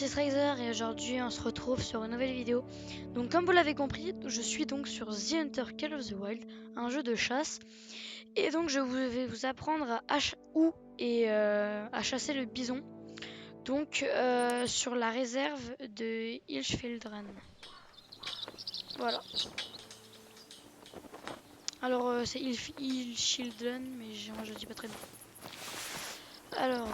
c'est Striker et aujourd'hui on se retrouve sur une nouvelle vidéo. Donc comme vous l'avez compris, je suis donc sur The Hunter Call of the Wild, un jeu de chasse. Et donc je vais vous apprendre à chasser le bison. Donc sur la réserve de Hilchfildren. Voilà. Alors c'est Hilchfildren, mais moi je dis pas très bien. Alors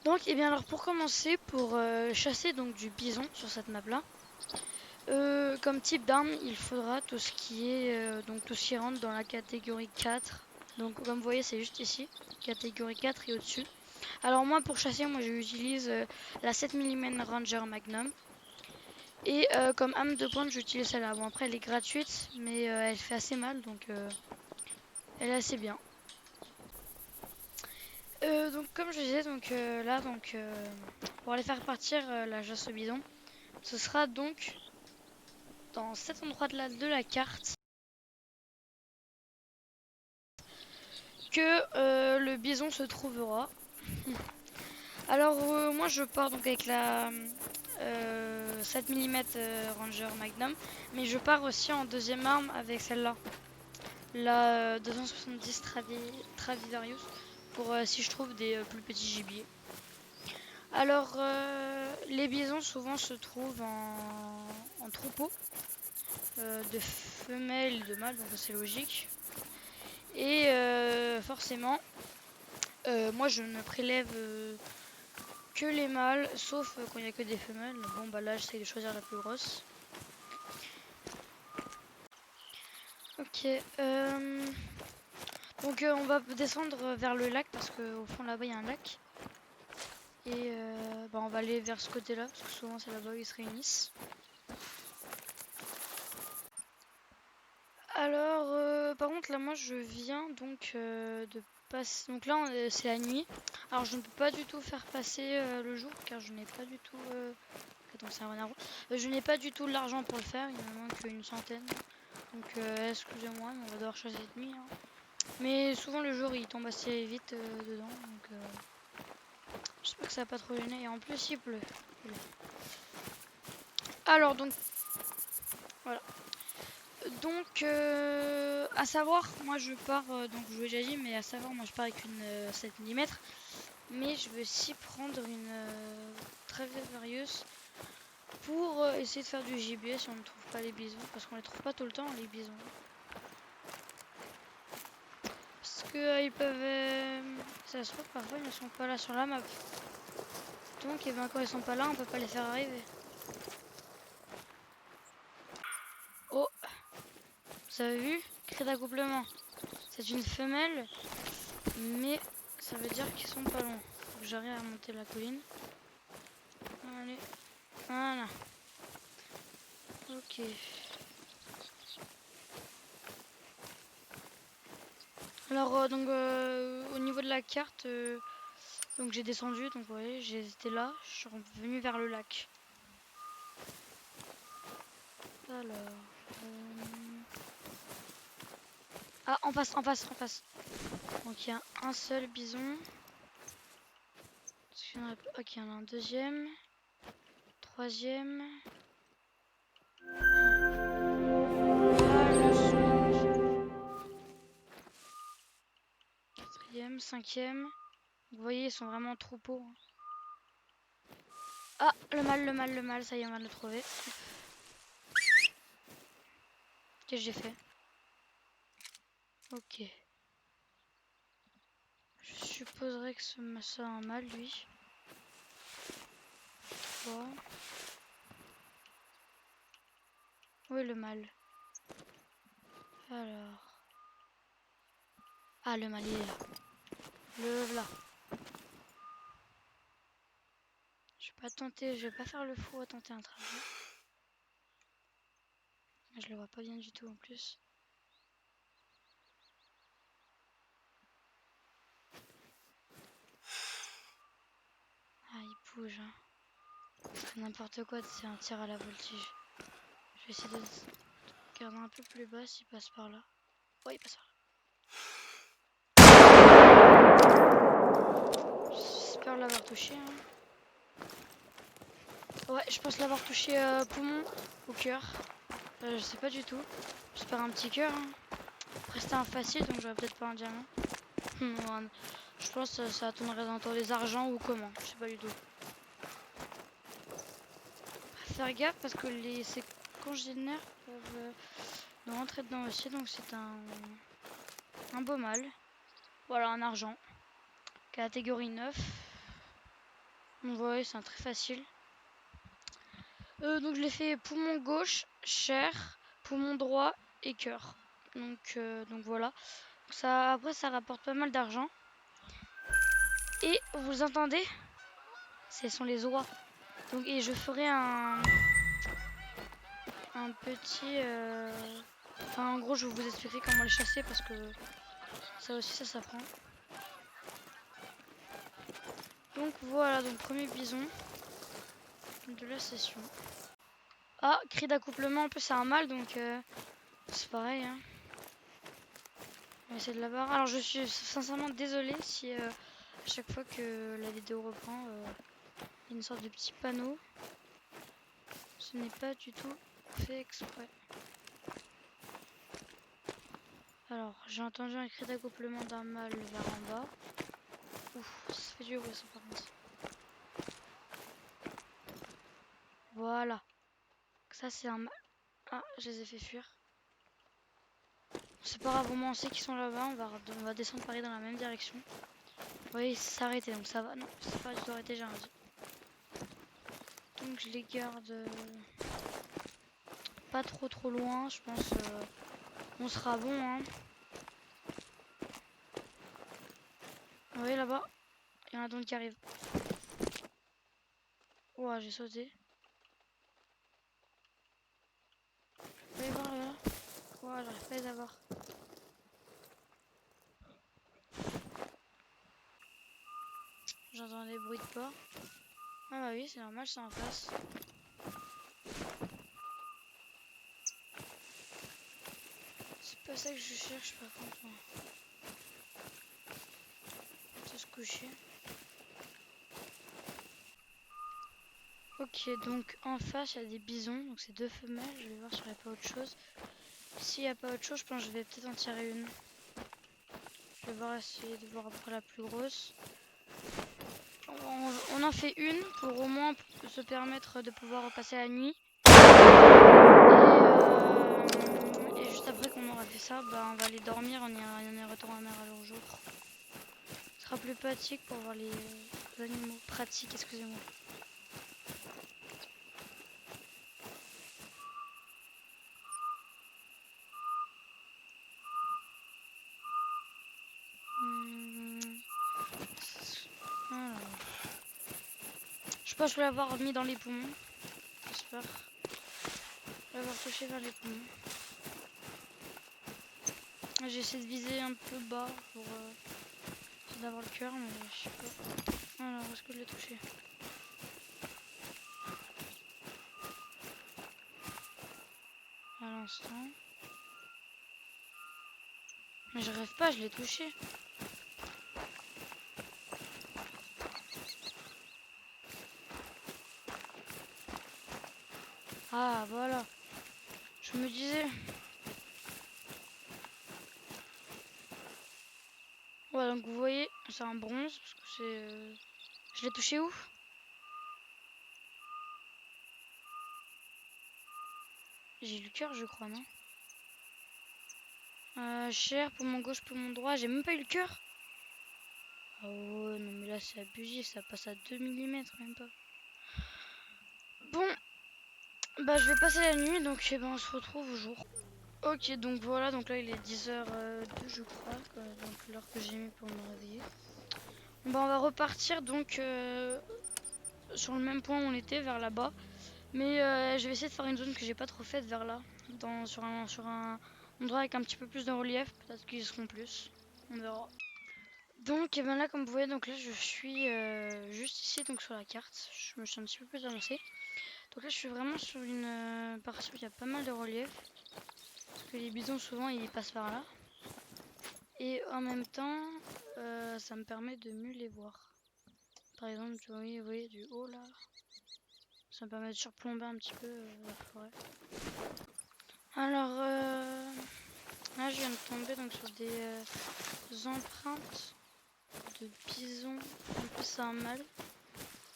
donc alors pour commencer, pour chasser donc du bison sur cette map là. Comme type d'arme, il faudra tout ce qui est donc tout ce qui rentre dans la catégorie 4. Donc comme vous voyez, c'est juste ici, catégorie 4 et au-dessus. Alors moi pour chasser, j'utilise la 7 mm Ranger Magnum. Et comme arme de pointe, j'utilise celle-là. Bon après elle est gratuite, mais elle fait assez mal, donc elle est assez bien. Donc comme je disais, pour aller faire partir la chasse au bison, ce sera donc dans cet endroit de la carte que le bison se trouvera. Alors moi je pars donc avec la 7 mm Ranger Magnum, mais je pars aussi en deuxième arme avec celle-là, la 270 Stradivarius, pour si je trouve des plus petits gibiers. Alors les bisons souvent se trouvent en troupeau de femelles et de mâles, donc c'est logique. Et forcément, moi je ne prélève que les mâles, sauf quand il n'y a que des femelles. Bon bah là j'essaie de choisir la plus grosse. Ok, donc on va descendre vers le lac parce qu'au fond là-bas il y a un lac. Et on va aller vers ce côté-là parce que souvent c'est là-bas où ils se réunissent. Alors par contre là moi je viens donc de passer. Donc là c'est la nuit. Alors je ne peux pas du tout faire passer le jour car je n'ai pas du tout. Attends, c'est un renard. Je n'ai pas du tout l'argent pour le faire, il me manque une centaine. Donc excusez-moi, mais on va devoir choisir cette nuit. Hein. Mais souvent le jour il tombe assez vite dedans. Donc j'espère que ça va pas trop gêner. Et en plus il pleut. Alors donc voilà. Donc à savoir, moi je pars, donc je vous l'ai déjà dit, mais à savoir moi je pars avec une 7 mm. Mais je veux aussi prendre une Stradivarius pour essayer de faire du gibier si on ne trouve pas les bisons, parce qu'on les trouve pas tout le temps les bisons. Parce que ils peuvent, ça se trouve parfois ils ne sont pas là sur la map. Donc quand ils sont pas là, on peut pas les faire arriver. Oh, vous avez vu? Cri d'accouplement. C'est une femelle, mais ça veut dire qu'ils sont pas loin. Faut que j'arrive à monter la colline. Allez, voilà. Ok. Alors au niveau de la carte, donc j'ai descendu, donc vous voyez, j'étais là, je suis revenu vers le lac. Alors, ah, en face. Donc il y a un seul bison. Ok, il y en a un deuxième, troisième. Quatrième, cinquième. Vous voyez, ils sont vraiment en troupeau. Ah, le mâle, ça y est, on va le trouver. Qu'est-ce que j'ai fait? Ok. Je supposerais que c'est un mâle, lui. 3. Où est le mâle? Alors. Ah, le mâle, il est là. Le voilà. Je vais pas faire le fou à tenter un travail. Je le vois pas bien du tout en plus. Ah, il bouge. Hein. C'est n'importe quoi, c'est un tir à la voltige. Je vais essayer de regarder un peu plus bas s'il passe par là. Ouais, il passe par là. J'espère l'avoir touché. Hein. Ouais, je pense l'avoir touché poumon au cœur. Je sais pas du tout. J'espère un petit cœur. Hein. Après, c'était un facile, donc j'aurais peut-être pas un diamant. Ouais, je pense que ça tournerait dans les argents ou comment. Je sais pas du tout. Faire gaffe parce que ces congénères peuvent nous rentrer dedans aussi. Donc c'est un beau mal. Voilà, un argent. Catégorie 9. Donc ouais, c'est un très facile. Donc je l'ai fait poumon gauche, chair, poumon droit et cœur. Donc voilà. Ça, après ça rapporte pas mal d'argent. Et vous entendez? Ce sont les oies. Donc et je ferai un petit... Enfin en gros je vais vous expliquer comment les chasser parce que ça aussi ça s'apprend. Donc voilà, donc premier bison de la session. Ah, cri d'accouplement, en plus c'est un mâle donc c'est pareil. Hein. On va essayer de l'avoir. Alors je suis sincèrement désolée si à chaque fois que la vidéo reprend, il y a une sorte de petit panneau. Ce n'est pas du tout fait exprès. Alors j'ai entendu un cri d'accouplement d'un mâle vers en bas. Ouf, ça fait du bruit ça par contre. Voilà. Ça c'est un mâle. Ah, je les ai fait fuir. C'est pas grave, au moins on sait qu'ils sont là-bas. On va descendre pareil dans la même direction. Oui, c'est arrêté donc ça va. Non, c'est pas du tout arrêté, j'ai rien dit. Donc je les garde pas trop loin, je pense on sera bon hein. Oui là-bas, il y en a d'autres qui arrivent. Ouah, j'ai sauté. Vous allez voir là. Ouah, j'arrive pas à les avoir. J'entends des bruits de pas. Ah bah oui, c'est normal, c'est en face. C'est pas ça que je cherche par contre. C'est se coucher. Ok, donc en face il y a des bisons, donc c'est deux femelles. Je vais voir s'il n'y a pas autre chose. S'il n'y a pas autre chose, je pense que je vais peut-être en tirer une. Je vais voir essayer de voir après la plus grosse. On en fait une pour au moins se permettre de pouvoir passer la nuit. Et juste après qu'on aura fait ça, bah, on va aller dormir, on y retournera à leur jour. Ce sera plus pratique pour voir les animaux. Pratique, excusez-moi. Alors. Je pense que je vais l'avoir mis dans les poumons. J'espère. Je vais l'avoir touché vers les poumons. J'essaie de viser un peu bas pour d'avoir le cœur, mais je sais pas. Alors, est-ce que je l'ai touché? À l'instant. Mais je rêve pas, je l'ai touché. Ah, voilà. Je me disais. Ouais, donc vous voyez, c'est un bronze, parce que c'est... Je l'ai touché où? J'ai eu le cœur, je crois, non? Chair, poumon gauche, poumon droit, j'ai même pas eu le cœur. Ah ouais, non mais là c'est abusif, ça passe à 2 mm, même pas. Bon, bah je vais passer la nuit, donc eh ben, on se retrouve au jour. Ok, donc voilà, donc là il est 10h02 je crois, donc l'heure que j'ai mis pour me réveiller. Bah on va repartir donc sur le même point où on était, vers là-bas. Mais je vais essayer de faire une zone que j'ai pas trop faite vers là, sur un endroit avec un petit peu plus de relief, peut-être qu'ils seront plus, on verra. Donc et ben là comme vous voyez, donc là je suis juste ici donc sur la carte, je me suis un petit peu plus avancée. Donc là je suis vraiment sur une partie où il y a pas mal de relief, parce que les bisons souvent ils passent par là. Et en même temps ça me permet de mieux les voir. Par exemple, vous voyez du haut là, Ça me permet de surplomber un petit peu la forêt. Alors là je viens de tomber donc sur des empreintes de bisons. En plus c'est un mâle.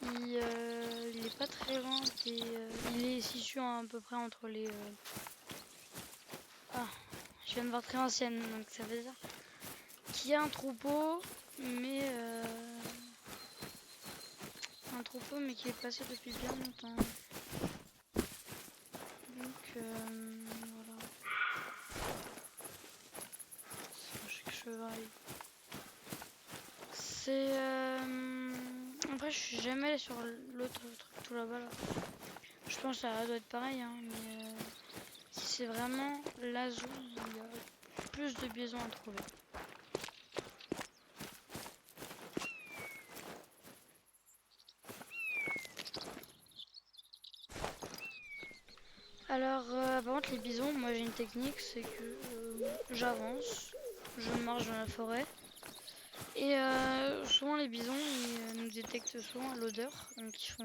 Il est pas très loin il est situé à peu près entre les... Ah, je viens de voir très ancienne, donc ça veut dire qu'il y a un troupeau, mais qui est passé depuis bien longtemps. Donc voilà. Chaque cheval. C'est après je suis jamais allée sur l'autre truc tout là-bas là. Je pense que ça doit être pareil hein, mais si c'est vraiment la zone où il y a plus de bisons à trouver. Alors par contre les bisons, moi j'ai une technique, c'est que j'avance, je marche dans la forêt et souvent les bisons ils nous détectent souvent à l'odeur, donc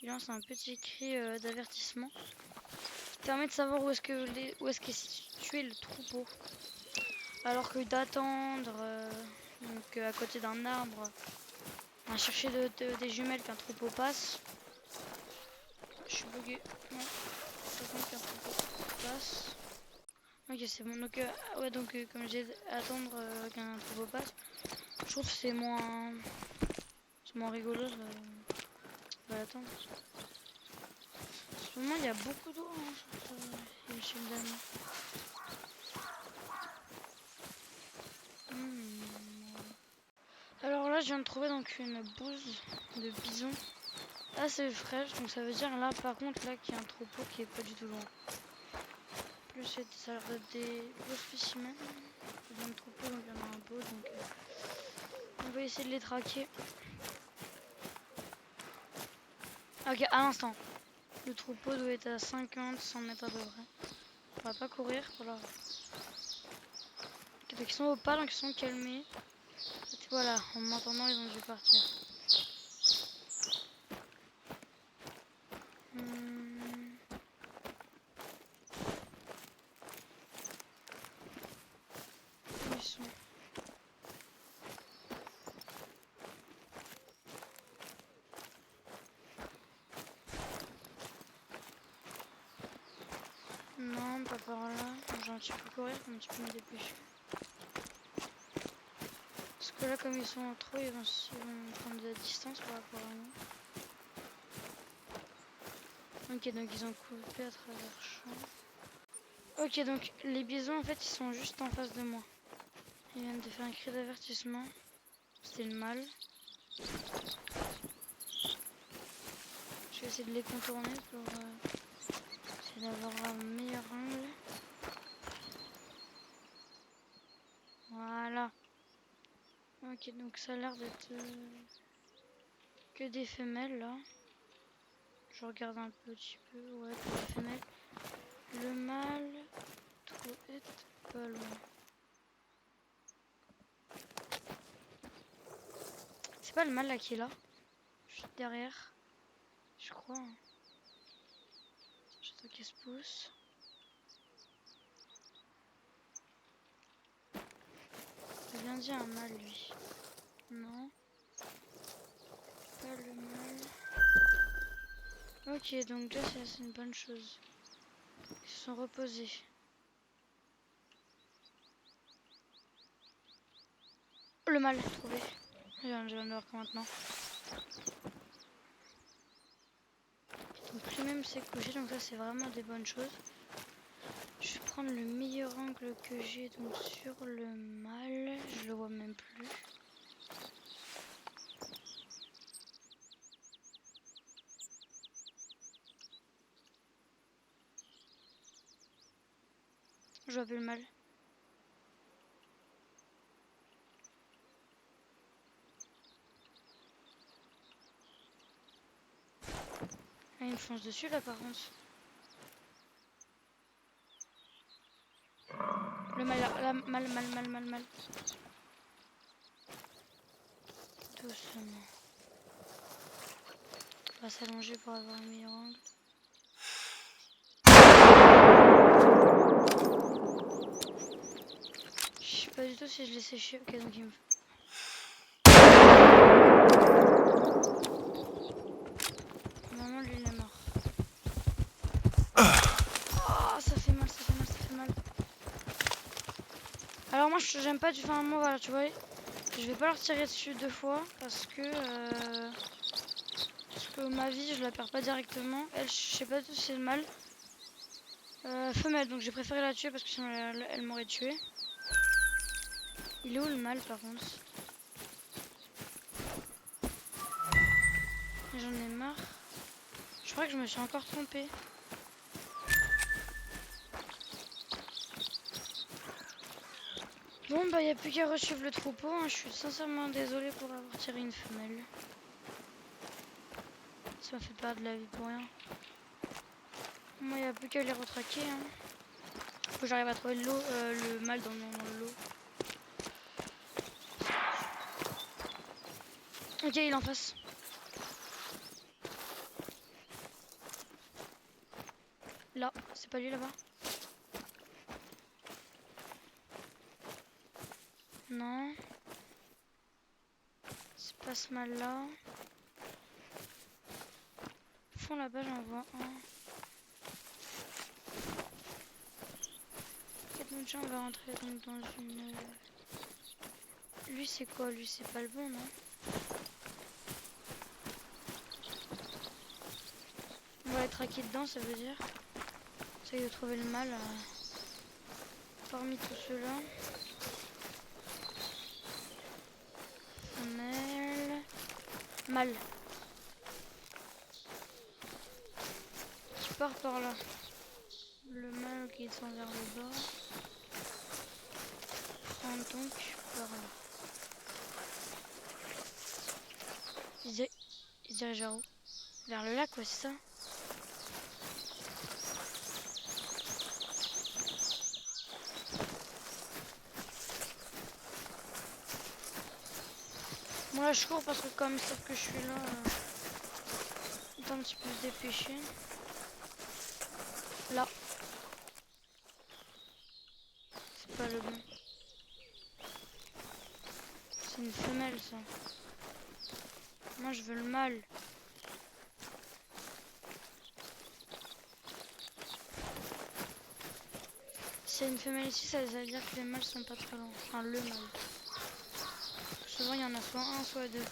ils lancent un petit cri d'avertissement qui permet de savoir où est-ce qu'est situé le troupeau. Alors que d'attendre à côté d'un arbre à chercher des jumelles qu'un troupeau passe. Je suis bugué. Non, j'attends qu'un troupeau passe. Ok, c'est bon. Donc, ouais, donc comme j'ai attendre qu'un troupeau passe, je trouve que c'est moins rigolo d'attendre. En ce moment, il y a beaucoup d'eau hein, sur le dam. Alors là, je viens de trouver donc une bouse de bison assez fraîche, donc ça veut dire là par contre là qu'il y a un troupeau qui est pas du tout loin. Plus ça a l'air d'être des beaux spécimens. Il y a un troupeau donc il y en a un beau donc on va essayer de les traquer. Ok, à l'instant. Le troupeau doit être à 50-100 mètres à peu près. On va pas courir pour leur... Ok, donc ils sont au pas, donc ils sont calmés. Et voilà, en m'entendant ils ont dû partir. Où ils sont? Non, pas par là. J'ai un petit peu courir, un petit peu me dépêcher. Parce que là, comme ils sont entre eux, ils vont prendre de la distance par rapport à nous. Ok, donc ils ont coupé à travers le champ. Ok, donc les bisons, en fait, ils sont juste en face de moi. Ils viennent de faire un cri d'avertissement. C'était le mâle. Je vais essayer de les contourner pour essayer d'avoir un meilleur angle. Voilà. Ok, donc ça a l'air d'être que des femelles là. Je regarde un petit peu, ouais, que des femelles. Le mâle doit être pas loin. C'est pas le mâle là qui est là, juste derrière, je crois. Hein. J'attends qu'il se pousse. Il a bien dit un mâle lui. Non. Pas le mâle. Ok, donc déjà c'est une bonne chose. Ils se sont reposés. Le mâle trouvé. Je viens de voir que maintenant. Donc lui-même s'est couché, donc ça c'est vraiment des bonnes choses. Je vais prendre le meilleur angle que j'ai donc sur le mâle. Je le vois même plus. Je vois plus le mâle. Ah, il me fonce dessus là par contre. Le mâle là, mâle. Doucement. va s'allonger pour avoir un meilleur angle. Je sais pas du tout si je l'ai séché. Ok, donc il me faut. Normalement, lui, il est mort. Oh, ça fait mal, ça fait mal, ça fait mal. Alors moi, j'aime pas du... Enfin, moi, voilà, tu vois, je vais pas leur tirer dessus 2 fois parce que ma vie, je la perds pas directement. Elle, je sais pas du tout si c'est le mal. Femelle, donc j'ai préféré la tuer parce que sinon elle m'aurait tué. Il est où le mâle par contre? J'en ai marre. Je crois que je me suis encore trompée. Bon bah y a plus qu'à resuivre le troupeau, hein. Je suis sincèrement désolée pour avoir tiré une femelle. Ça m'a fait perdre de la vie pour rien. Moi y a plus qu'à les retraquer, hein. Faut que j'arrive à trouver le mâle dans le lot. Ok, il est en face. Là, c'est pas lui là-bas? Non. C'est pas ce mâle là. Au fond là-bas j'en vois un. Donc on va rentrer donc dans une... Lui c'est quoi? Lui c'est pas le bon, non? On va les traquer dedans, ça veut dire. J'essaye de trouver le mâle parmi tous ceux-là. Femelle. Mâle. Qui part par là. Le mâle qui descend vers le bas. Prend donc par là. Il se dirige vers où? Vers le lac, ouais, c'est ça. Moi là je cours parce que comme ils savent que je suis là, il faut un petit peu se dépêcher. Là. C'est pas le bon. C'est une femelle ça. Moi je veux le mâle. S'il y a une femelle ici, ça veut dire que les mâles sont pas très loin. Enfin le mâle. Souvent il y en a soit un, soit deux.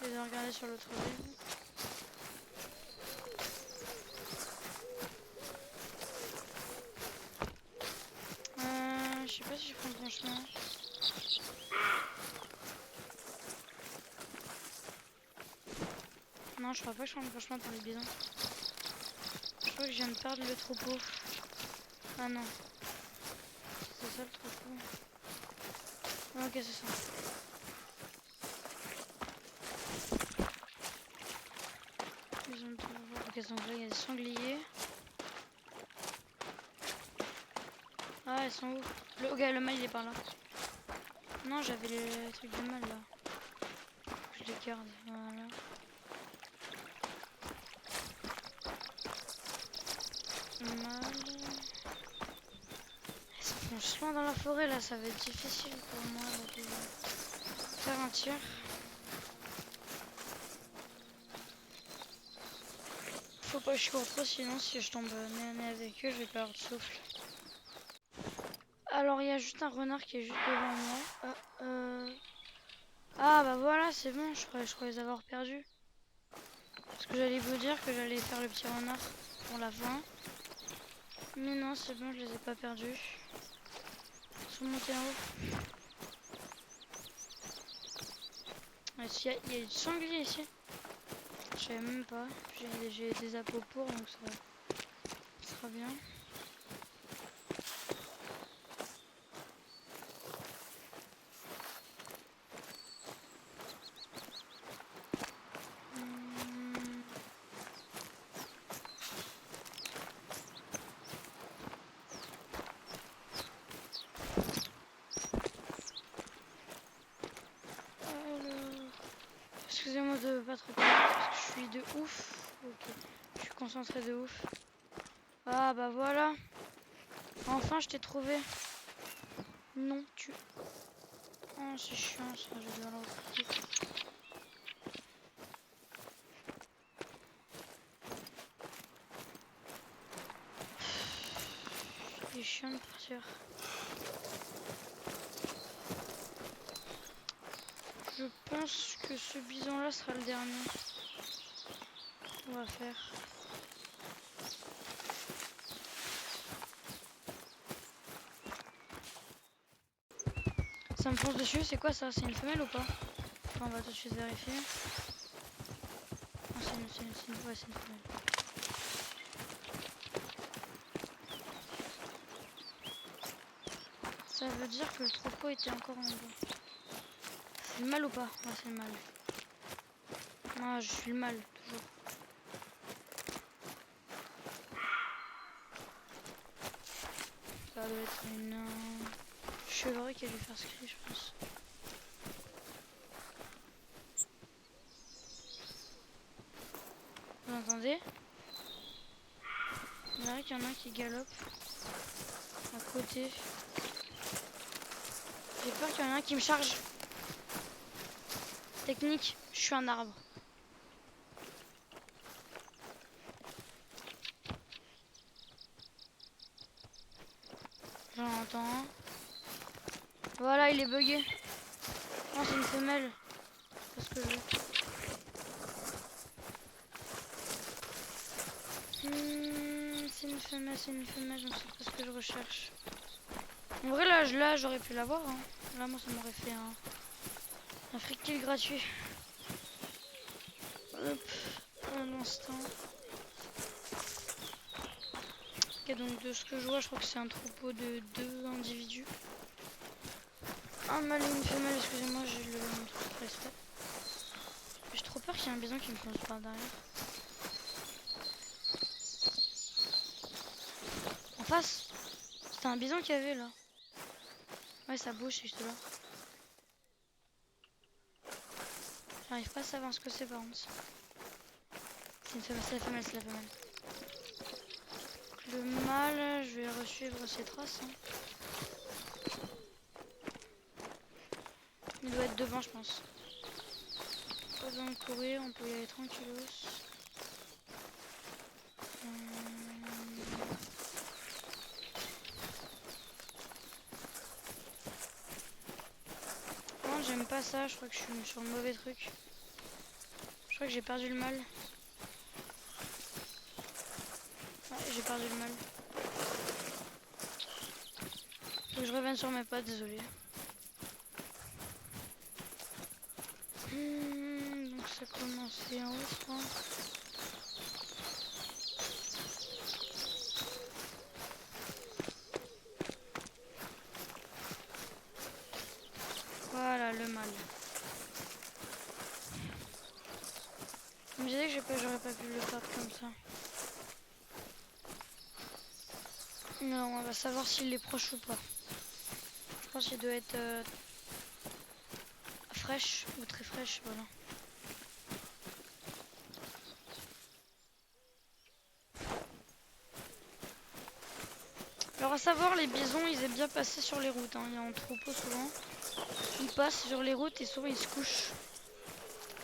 Je vais regarder sur l'autre rive. Je sais pas si je prends le bon chemin. Non, je crois pas que je prends le bon chemin pour les bisons. Je crois que je viens de perdre le troupeau. Ah non. C'est ça le troupeau. Ah, ok, c'est ça. Bison de troupeau. Ok, donc là il y a des sangliers. Ah, elles sont où? Ok, le mâle il est par là. Non, j'avais les trucs du mâle là. Je les garde. Voilà. Mâle. Elles s'enfoncent loin dans la forêt là, ça va être difficile pour moi là, de faire un tir. Faut pas que je cours trop, sinon si je tombe nez à nez avec eux, je vais perdre de souffle. Alors il y a juste un renard qui est juste devant moi. Ah bah voilà, c'est bon, je croyais les avoir perdus. Parce que j'allais vous dire que j'allais faire le petit renard pour la fin. Mais non, c'est bon, je les ai pas perdus. Ils sont montés en haut. Il y a du sanglier ici. Je savais même pas. J'ai des appos pour, donc ça sera bien. de pas trop perdre parce que je suis de ouf. Ok, je suis concentré de ouf. Ah bah voilà. Enfin je t'ai trouvé. Non, tu... Oh c'est chiant ça, je vais devoir le recruter. C'est chiant de partir. Je pense que ce bison là sera le dernier. On va faire. Ça me fonce dessus, c'est quoi ça? C'est une femelle ou pas? Attends, on va tout de suite vérifier. Non, ouais, c'est une femelle. Ça veut dire que le troupeau était encore en bas. C'est le mâle ou pas? Ouais, c'est le mâle. Ah, je suis le mâle, toujours. Ça doit être une chevreuil qui a dû faire ce cri, je pense. Vous entendez? Il dirait qu'il y en a un qui galope à côté. J'ai peur qu'il y en ait un qui me charge. Technique, je suis un arbre. J'en entends un. Voilà, il est bugué. Non, c'est une femelle. C'est ce que je veux. C'est une femelle, je ne sais pas ce que je recherche. En vrai, là j'aurais pu l'avoir. Hein. Là, moi, ça m'aurait fait un free kill gratuit. Hop, un instant. Ok, donc de ce que je vois, je crois que c'est un troupeau de 2 individus. Un mâle et une femelle, excusez-moi, j'ai le truc respect. J'ai trop peur qu'il y ait un bison qui me fonce par derrière. En face, c'était un bison qu'il y avait là. Ouais, ça bouge juste là. J'arrive pas à savoir ce que c'est par contre. C'est une femelle, c'est la femelle, c'est la femelle. Le mâle, je vais resuivre ses traces. Hein. Il doit être devant, je pense. Pas besoin de courir, on peut y aller tranquillos. Non, j'aime pas ça, je crois que je suis sur le mauvais truc. Je crois que j'ai perdu le mâle. Ouais, j'ai perdu le mâle. Faut que je revienne sur mes pas, désolé. Donc ça commençait en haut, je crois. Voilà, le mâle. Je me disais que j'aurais pas pu le perdre comme ça. Non, on va savoir s'il est proche ou pas. Je pense qu'il doit être fraîche ou très fraîche, voilà. Alors à savoir, les bisons, ils aiment bien passer sur les routes. Hein. Il y a en troupeau souvent. Ils passent sur les routes et souvent ils se couchent.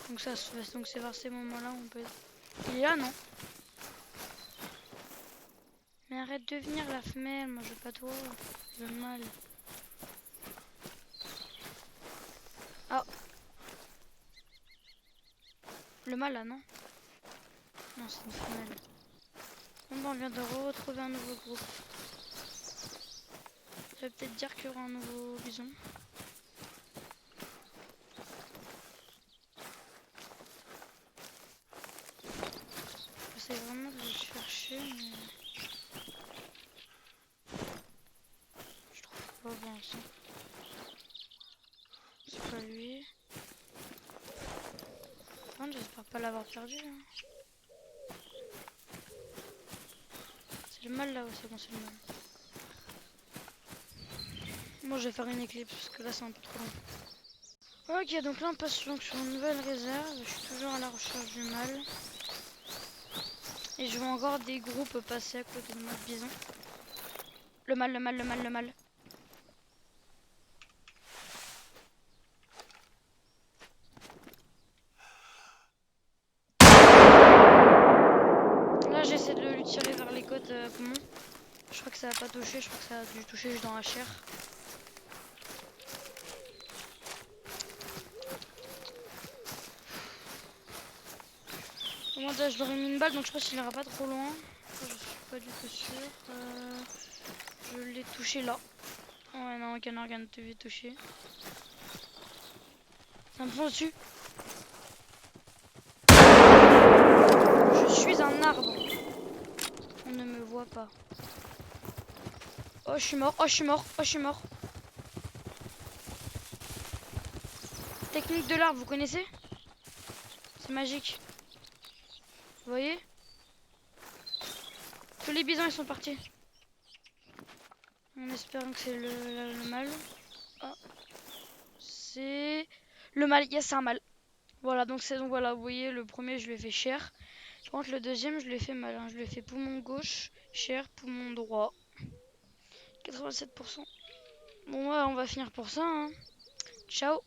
Donc c'est vers ces moments-là où on peut... Il est là, non? Mais arrête de venir la femelle, moi je veux pas toi. Je veux le mâle. Ah. Le mâle là, non? Non, c'est une femelle. Bon, ben, on vient de retrouver un nouveau groupe. Ça veut peut-être dire qu'il y aura un nouveau bison. J'essaie vraiment de le chercher, mais... Je trouve pas bon ça. C'est pas lui. J'espère pas l'avoir perdu. Hein. C'est le mâle là, ouais, c'est bon, c'est le mâle. Moi je vais faire une éclipse parce que là c'est un peu trop long. Ok, donc là on passe donc sur une nouvelle réserve. Je suis toujours à la recherche du mâle. Et je vois encore des groupes passer à côté de moi de bison. Le mâle, le mâle, le mâle, le mâle. Là j'essaie de lui tirer vers les côtes poumons. Je crois que ça a pas touché, je crois que ça a dû toucher juste dans la chair. Moi déjà je leur ai mis une balle donc je pense qu'il ira pas trop loin. Ça, je suis pas du tout sûre. Je l'ai touché là. Ouais non, aucun organe de vie touché. Ça me fonce dessus. Je suis un arbre. On ne me voit pas. Oh je suis mort, oh je suis mort, oh je suis mort. Technique de l'arbre, vous connaissez? C'est magique. Vous voyez? Tous les bisons ils sont partis. En espérant que c'est le mâle. Ah, c'est le mâle, yes c'est un mâle. Voilà donc c'est donc voilà, vous voyez le premier je lui ai fait chair. Par contre le deuxième je lui ai fait mal, hein. Je lui ai fait poumon gauche, chair, poumon droit. 87%. Bon ouais on va finir pour ça hein. Ciao.